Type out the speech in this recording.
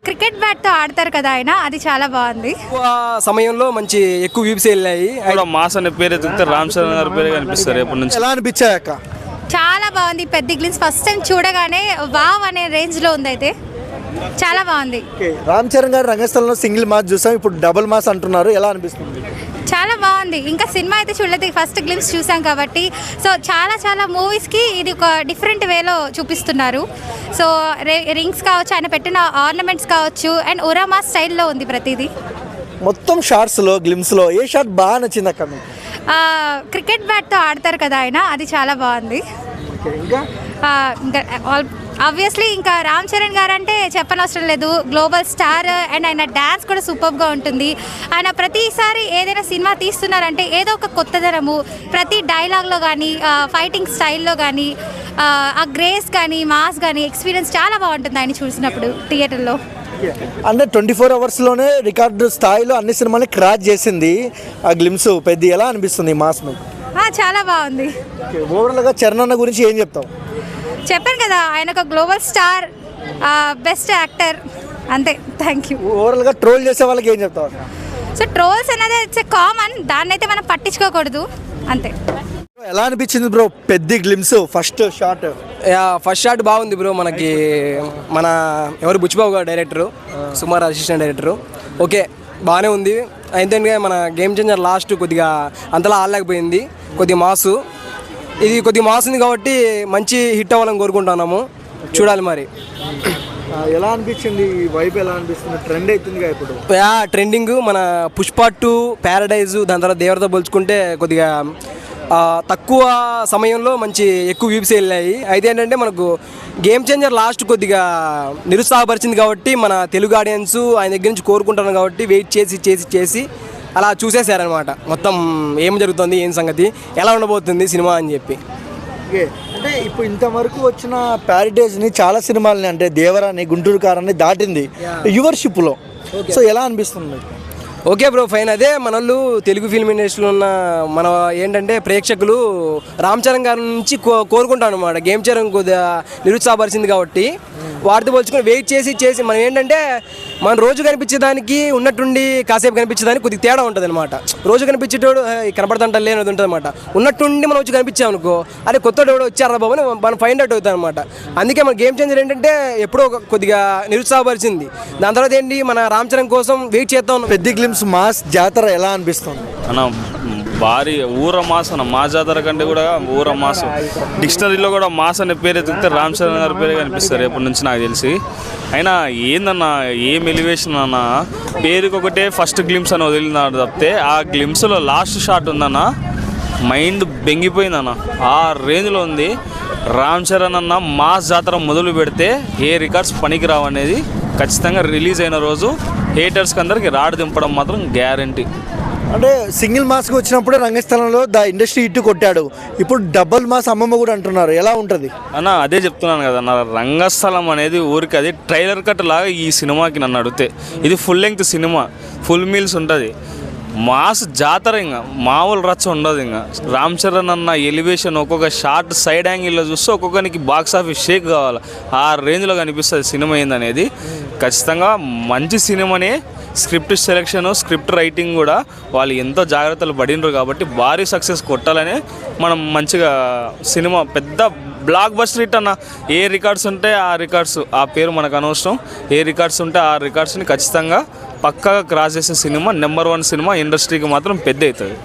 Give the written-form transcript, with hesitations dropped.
Cricket బ్యాట్తో ఆడతారు కదా ఆయన, అది చాలా బాగుంది. సమయంలో మంచి ఎక్కువ వ్యూస్ వెళ్ళాయి. మాస్ అనే పేరు ఎత్తితే రామ్ చరణ్ గారి పేరు కనిపిస్తారు ఎప్పటి నుంచి. ఎలా అనిపించాయక్క? చాలా బాగుంది. పెద్ద గ్లిమ్స్ ఫస్ట్ టైం చూడగానే వావ్ అనే రేంజ్లో ఉంది. అయితే చాలా బాగుంది. రామ్ చరణ్ గారు రంగస్థలంలో సింగిల్ మాస్ చూసాం, ఇప్పుడు డబుల్ మాస్ అంటున్నారు, ఎలా అనిపిస్తుంది? చాలా బాగుంది. ఇంకా సినిమా అయితే చూడలేదు, ఫస్ట్ గ్లిమ్స్ చూసాం కాబట్టి. సో చాలా మూవీస్కి ఇది ఒక డిఫరెంట్ వేలో చూపిస్తున్నారు. సో రింగ్స్ కావచ్చు, ఆయన పెట్టిన ఆర్నమెంట్స్ కావచ్చు, అండ్ ఉరామా స్టైల్లో ఉంది ప్రతిదీ. మొత్తం షార్ట్స్లో గ్లిమ్స్లో ఏ షాట్ బాగా నచ్చింది అక్క మీకు? క్రికెట్ బ్యాట్తో ఆడతారు కదా ఆయన, అది చాలా బాగుంది. ఇంకా ఆబ్వియస్లీ ఇంకా రామ్ చరణ్ గారు అంటే చెప్పనవసరం లేదు, గ్లోబల్ స్టార్. అండ్ ఆయన డ్యాన్స్ కూడా సూపర్గా ఉంటుంది. ఆయన ప్రతిసారి ఏదైనా సినిమా తీస్తున్నారంటే ఏదో ఒక కొత్తదనము, ప్రతి డైలాగ్లో కానీ, ఫైటింగ్ స్టైల్లో కానీ, ఆ గ్రేస్ కానీ, మాస్ కానీ, ఎక్స్పీరియన్స్ చాలా బాగుంటుంది ఆయన చూసినప్పుడు థియేటర్లో. అంటే 24 అవర్స్లోనే రికార్డు స్థాయిలో అన్ని సినిమాని క్రాచ్ చేసింది ఆ గ్లిమ్స్. పెద్ద ఎలా అనిపిస్తుంది మాస్ మీకు? చాలా బాగుంది. ఓవరాల్గా చరణ్ అన్న గురించి ఏం చెప్తావు? చెప్పాను కదా, ఆయన ఒక గ్లోబల్ స్టార్, బెస్ట్ యాక్టర్, అంతే. Thank you. ఓవరాల్గా ట్రోల్ చేసే వాళ్ళకి ఏం చెప్తావు? సో ట్రోల్స్ అనేది ఇట్స్ ఏ కామన్, దాన్ని అయితే మనం పట్టించుకోకూడదు, అంతే. ఎలా అనిపించింది బ్రో పెద్ద glimpse first shot? First shot బాగుంది బ్రో. మనకి మన ఎవరు బుచ్చిబాబు గారు డైరెక్టరు, సుమార్ అసిస్టెంట్ డైరెక్టరు. ఓకే, బాగానే ఉంది. అయితే మన గేమ్ చేంజర్ లాస్ట్ కొద్దిగా అంతలా ఆడలేకపోయింది, కొద్దిగా మాసు. ఇది కొద్దిగా మాస్ ఉంది కాబట్టి మంచి హిట్ అవ్వాలని కోరుకుంటున్నాము. చూడాలి మరి. ఎలా అనిపించింది వైబ్? ఎలా అనిపిస్తుంది? ట్రెండ్ అవుతుందిగా ఇప్పుడు. ట్రెండింగ్ మన పుష్ప 2, ప్యారడైజు, దాని తర్వాత దేవరతో పోల్చుకుంటే కొద్దిగా తక్కువ సమయంలో మంచి ఎక్కువ వ్యూస్ వెళ్ళాయి. అయితే ఏంటంటే మనకు గేమ్ చేంజర్ లాస్ట్ కొద్దిగా నిరుత్సాహపరిచింది కాబట్టి మన తెలుగు ఆడియన్స్ ఆయన దగ్గర నుంచి కోరుకుంటున్నాం కాబట్టి వెయిట్ చేసి అలా చూసేశారనమాట. మొత్తం ఏం జరుగుతుంది, ఏం సంగతి, ఎలా ఉండబోతుంది సినిమా అని చెప్పి. ఓకే, అంటే ఇప్పుడు ఇంతవరకు వచ్చిన ప్యారడైజ్ని చాలా సినిమాలని, అంటే దేవరాని, గుంటూరు కారాన్ని దాటింది యువర్షిప్లో. సో ఎలా అనిపిస్తుంది? Okay bro, fine. అదే మనోళ్ళు తెలుగు ఫిల్మ్ ఇండస్ట్రీలో ఉన్న మన ఏంటంటే ప్రేక్షకులు రామ్ చరణ్ గారి నుంచి కోరుకుంటాను అనమాట. గేమ్ చరణ్ కొద్దిగా నిరుత్సాహపరిచింది కాబట్టి వాటితో పోల్చుకొని వెయిట్ చేసి మనం ఏంటంటే మనం రోజు కనిపించేదానికి ఉన్నట్టుండి కాసేపు కనిపించేదానికి కొద్దిగా తేడా ఉంటుంది అనమాట. రోజు కనిపించేటోడు కనపడుతుంటా లేనిది ఉంటుంది అనమాట. ఉన్నట్టుండి మనం వచ్చి కనిపించామనుకో, అదే కొత్త ఎవడో వచ్చారా బాబు అని మనం ఫైండ్ అవుట్ అవుతాం అనమాట. అందుకే మన గేమ్ చేంజర్ ఏంటంటే ఎప్పుడో కొద్దిగా నిరుత్సాహపరిచింది. దాని తర్వాత ఏంటి, మన రామ్ చరణ్ కోసం వెయిట్ చేస్తా ఉన్నాం. పెద్ద గ్లిమ్స్ మాస్ జాతర ఎలా అనిపిస్తుంది అన్న? భారీ ఊర మాస్ అన్న. మా జాతర కంటే కూడా ఊర మాస్. డిక్షనరీలో కూడా మాస్ అనే పేరు ఎత్తితే రామ్ చరణ్ గారి పేరు కనిపిస్తారు ఎప్పటి నుంచి నాకు తెలిసి. అయినా ఏందన్నా, ఏం ఎలివేషన్ అన్న, పేరుకి ఒకటే ఫస్ట్ గ్లిమ్స్ అని వదిలినాడు తప్పితే ఆ గ్లిమ్స్లో లాస్ట్ షాట్ ఉందన్న, మైండ్ బెంగిపోయిందన్న. ఆ రేంజ్లో ఉంది. రామ్ చరణ్ అన్న మాస్ జాతర మొదలు పెడితే ఏ రికార్డ్స్ పనికిరావు అనేది ఖచ్చితంగా రిలీజ్ అయిన రోజు హేటర్స్కి అందరికి రాడు దింపడం మాత్రం గ్యారంటీ. అంటే సింగిల్ మాస్కి వచ్చినప్పుడే రంగస్థలంలో ద ఇండస్ట్రీ ఇట్టు కొట్టాడు, ఇప్పుడు డబుల్ మాస్ అమ్మమ్మ కూడా అంటున్నారు, ఎలా ఉంటుంది అన్న? అదే చెప్తున్నాను కదా అన్న, రంగస్థలం అనేది ఊరికి అది ట్రైలర్ కట్ లాగా ఈ సినిమాకి నన్ను అడిగితే. ఇది full length cinema, full meals ఉంటుంది. మాస్ జాతర, ఇంకా మామూలు రచ్చ ఉండదు. ఇంకా రామ్ చరణ్ అన్న ఎలివేషన్, ఒక్కొక్క షార్ట్ సైడ్ యాంగిల్లో చూస్తే ఒక్కొక్కరికి బాక్స్ ఆఫీస్ షేక్ కావాలి, ఆ రేంజ్లో కనిపిస్తుంది సినిమా ఏందనేది. ఖచ్చితంగా మంచి సినిమానే. స్క్రిప్ట్ సెలెక్షన్, స్క్రిప్ట్ రైటింగ్ కూడా వాళ్ళు ఎంతో జాగ్రత్తలు పడినరు కాబట్టి భారీ సక్సెస్ కొట్టాలని మనం మంచిగా సినిమా పెద్ద బ్లాక్ బస్టర్ హిట్ అన్న. ఏ రికార్డ్స్ ఉంటే ఆ రికార్డ్స్, ఆ పేరు మనకు అనవసరం. ఏ రికార్డ్స్ ఉంటే ఆ రికార్డ్స్ని ఖచ్చితంగా పక్కాగా క్రాస్ చేసే సినిమా, నెంబర్ 1 సినిమా, ఇండస్ట్రీకి మాత్రం పెద్ద అవుతుంది.